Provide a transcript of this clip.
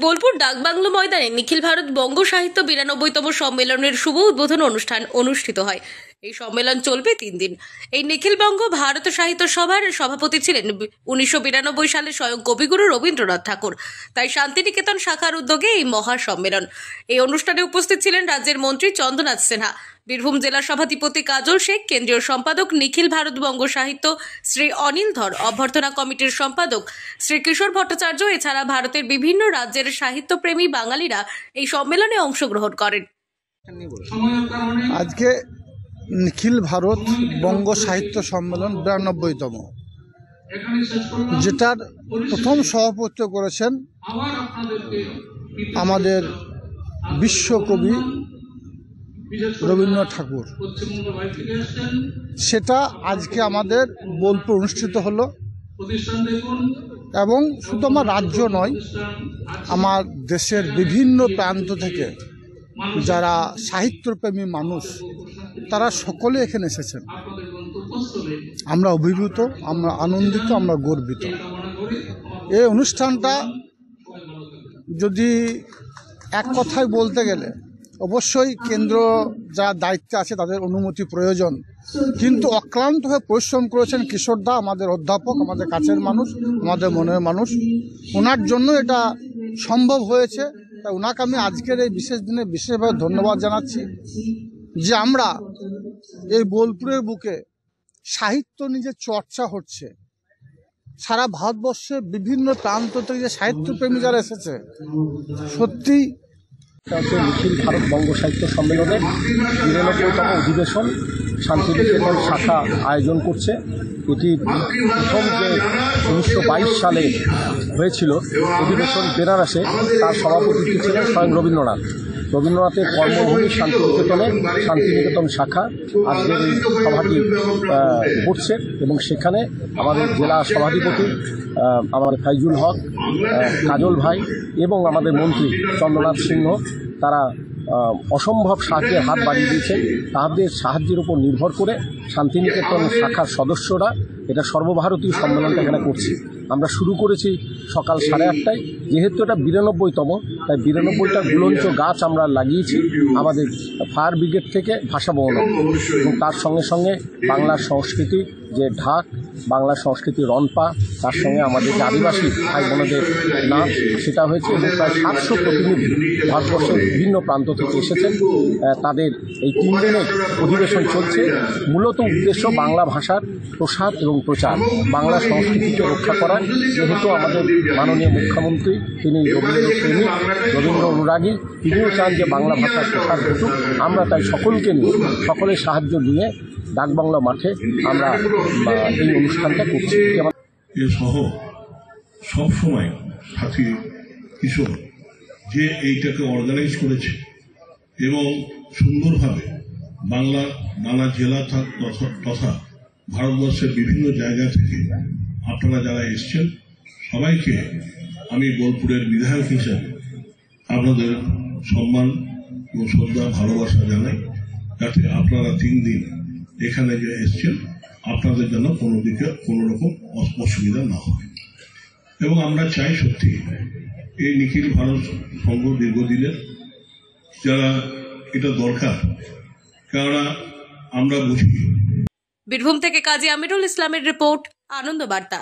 বোলপুর ডাকবাংলো ময়দানে নিখিল ভারত বঙ্গ সাহিত্য 92তম সম্মেলনের শুভ উদ্বোধন অনুষ্ঠান অনুষ্ঠিত হয়। এই সম্মেলন চলবে 3 দিন। এই নিখিল বঙ্গ ভারত সাহিত্য সভার সভাপতি ছিলেন 1992 সালে স্বয়ং কবিগুরু রবীন্দ্রনাথ ঠাকুর। তাই শান্তিনিকেতন শাখার উদ্যোগে এই মহা সম্মেলন। এই অনুষ্ঠানে উপস্থিত ছিলেন রাজ্যের মন্ত্রী চন্দ্রনাথ সিনহা, বীরভূম জেলা সভাধিপতি কাজল শেখ, কেন্দ্রীয় সম্পাদক নিখিল ভারত বঙ্গ সাহিত্য শ্রী অনিল ধর, অভ্যর্থনা কমিটির সম্পাদক শ্রী কিশোর ভট্টাচার্য। এছাড়া ভারতের বিভিন্ন রাজ্যের সাহিত্যপ্রেমী বাঙালিরা এই সম্মেলনে অংশগ্রহণ করেন। আজকে নিখিল ভারত বঙ্গ সাহিত্য সম্মেলন 92তম, যেটার প্রথম সভাপতিত্ব করেছেন আমাদের বিশ্বকবি রবীন্দ্রনাথ ঠাকুর। সেটা আজকে আমাদের বোলপুর অনুষ্ঠিত হলো এবং শুধু আমার রাজ্য নয়, আমার দেশের বিভিন্ন প্রান্ত থেকে যারা সাহিত্যপ্রেমী মানুষ তারা সকলে এখানে এসেছেন। আমরা অভিভূত, আমরা আনন্দিত, আমরা গর্বিত। এই অনুষ্ঠানটা যদি এক কথায় বলতে গেলে অবশ্যই কেন্দ্র যারা দায়িত্বে আছে তাদের অনুমতি প্রয়োজন, কিন্তু অক্লান্তভাবে পরিশ্রম করেছেন কিশোরদা, আমাদের অধ্যাপক, আমাদের কাছের মানুষ, আমাদের মনের মানুষ। ওনার জন্য এটা সম্ভব হয়েছে। তাই ওনাকে আমি আজকের এই বিশেষ দিনে বিশেষভাবে ধন্যবাদ জানাচ্ছি যে আমরা এই বোলপুরের বুকে সাহিত্য নিজে চর্চা হচ্ছে। সারা ভারতবর্ষে বিভিন্ন প্রান্ত থেকে যে সাহিত্যপ্রেমী যারা এসেছে, সত্যি নিখিল ভারত বঙ্গ সাহিত্য সম্মেলনের 92তম অধিবেশন শান্তিনিকেতন শাখা আয়োজন করছে। এটি প্রথম যে 1922 সালে হয়েছিল অধিবেশন বেনারসে, তার সভাপতিত্ব ছিলেন স্বয়ং রবীন্দ্রনাথের কর্মভূমি শান্তিনিকেতনে শান্তিনিকেতন শাখা আজকের এই সভাটি করছে এবং সেখানে আমাদের জেলা সভাধিপতি আমাদের ফাইজুল হক, কাজল ভাই এবং আমাদের মন্ত্রী চন্দ্রনাথ সিংহ তারা অসম্ভব সাহায্যের হাত বাড়িয়ে দিয়েছেন। তাদের সাহায্যের উপর নির্ভর করে শান্তিনিকেতন শাখার সদস্যরা এটা সর্বভারতীয় সম্মেলনটা এখানে করছি। আমরা শুরু করেছি সকাল 8:30টায়। যেহেতু এটা 92তম, তাই 92টা গুলঞ্চ গাছ আমরা লাগিয়েছি আমাদের ফায়ার ব্রিগেড থেকে ভাষা বহন, এবং তার সঙ্গে সঙ্গে বাংলার সংস্কৃতি যে ঢাক, বাংলা সংস্কৃতি রনপা, তার সঙ্গে আমাদের যে আদিবাসী ভাই বোনদের নাচ, সেটা হয়েছে। এবং প্রায় 700 প্রতিনিধি ভারতবর্ষের বিভিন্ন প্রান্ত থেকে এসেছেন। তাদের এই 3 দিনের অধিবেশন চলছে। মূলত উদ্দেশ্য বাংলা ভাষার প্রসার এবং প্রচার, বাংলা সংস্কৃতিকে রক্ষা করা। যেহেতু আমাদের মাননীয় মুখ্যমন্ত্রী তিনি রবীন্দ্রপ্রেমী, রবীন্দ্র অনুরাগী, তিনিও চান যে বাংলা ভাষার প্রসার ঘটুক। আমরা তাই সকলকে নিয়ে, সকলের সাহায্য নিয়ে ডাকবাংলো মাঠে আমরা এই অনুষ্ঠানটা করছি। সহ সবসময় সাথী কিশোর যে এইটাকে অর্গানাইজ করেছে এবং সুন্দরভাবে বাংলা নানা জেলা তথা ভারতবর্ষের বিভিন্ন জায়গা থেকে আপনারা যারা এসছেন সবাইকে আমি বোলপুরের বিধায়ক হিসেবে আপনাদের সম্মান ও শ্রদ্ধা ভালোবাসা জানাই, যাতে আপনারা 3 দিন এখানে যে এসছেন আপনাদের জন্য কোনো দিকে কোনো রকম অসুবিধা না হয়। এবং আমরা চাই সত্যি এই নিখিল ভারত সংঘ দীর্ঘদিনের যারা এটা দরকার, কেননা আমরা বুঝি। বীরভূম থেকে কাজী আমিরুল ইসলামের রিপোর্ট, আনন্দ বার্তা।